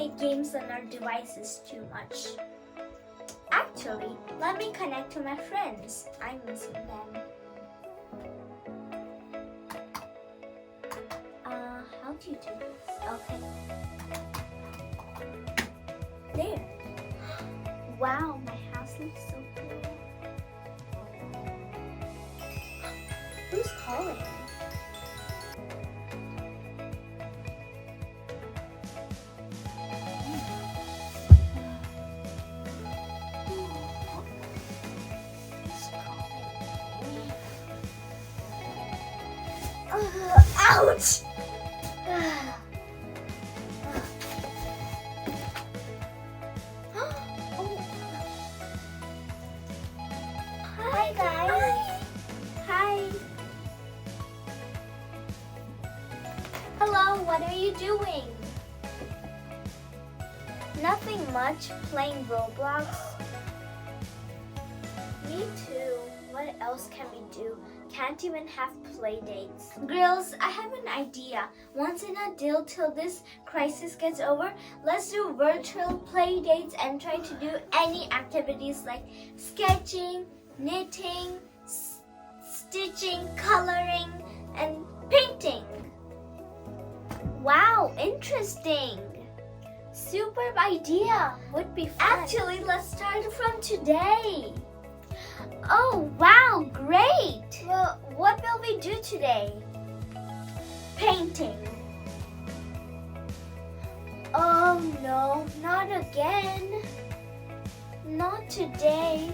play games on our devices too much. Actually, let me connect to my friends. I'm missing them. How do you do this? Okay. There. Wow, my house looks so cool. Who's calling? Ouch! Hi guys! Hi! Hello, what are you doing? Nothing much, playing Roblox. Me too. What else can we do? Can't even have play dates. Girls, I have an idea. Once in a deal till this crisis gets over, let's do virtual play dates and try to do any activities like sketching, knitting, stitching, coloring, and painting. Wow, interesting. Superb idea. Would be fun. Actually, let's start from today. Oh, wow, great! Well, what will we do today? Painting. Oh no, not again. Not today.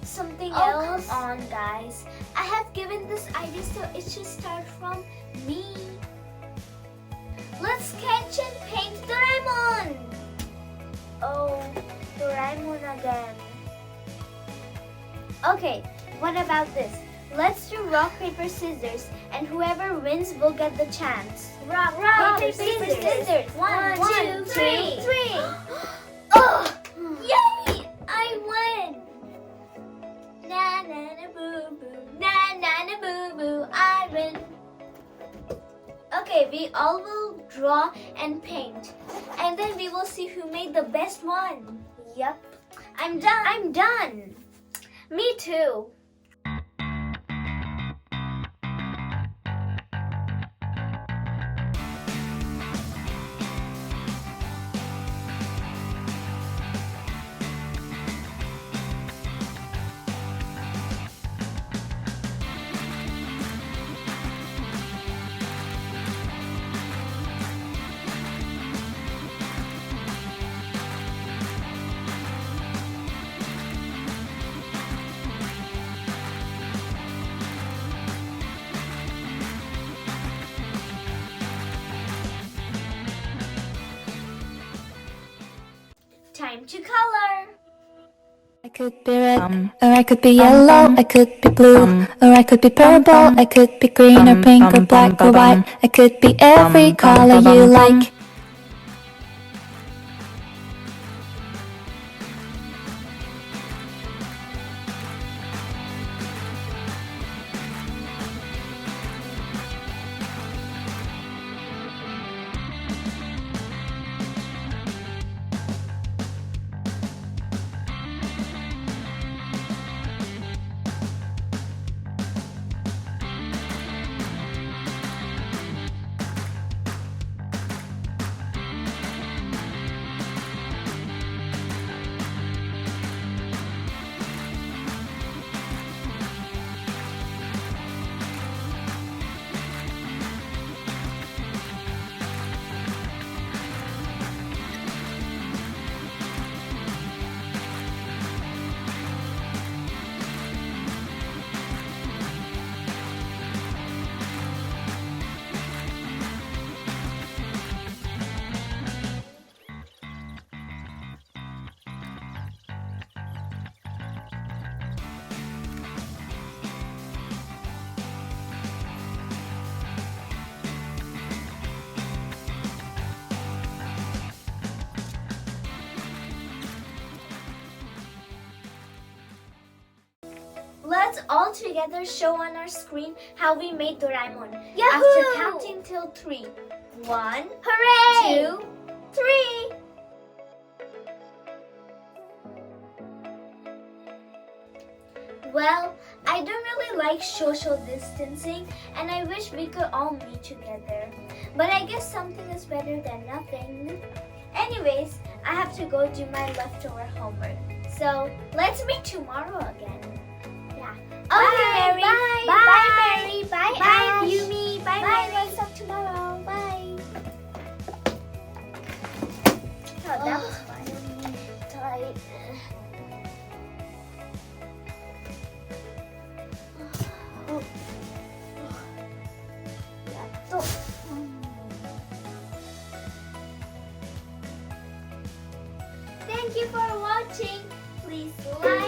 Something else. Come on, guys. I have given this idea, so it should start from me. Let's sketch and paint Doraemon. Oh, Doraemon again. Okay, what about this? Let's do rock, paper, scissors, and whoever wins will get the chance. Rock, paper, scissors. One, two, three. Oh, yay! I won! Na na na boo boo, na na na boo boo. I win. Okay, we all will draw and paint, and then we will see who made the best one. Yep, I'm done. Me too. Time to color. I could be red, or I could be yellow, I could be blue, or I could be purple, I could be green or pink or black or white, I could be every color you like. Let's all together show on our screen how we made Doraemon. Yahoo! After counting till 3. 1, Hooray! 2, 3. Well, I don't really like social distancing and I wish we could all meet together. But I guess something is better than nothing. Anyways, I have to go do my leftover homework. So, let's meet tomorrow again. Yeah. Okay, Mary. Bye. Bye, Mary. Bye, Ash. Yumi. Bye, Mary. Let's talk tomorrow. Bye. Oh, that was fun. Tight. Thank you for watching. Please like,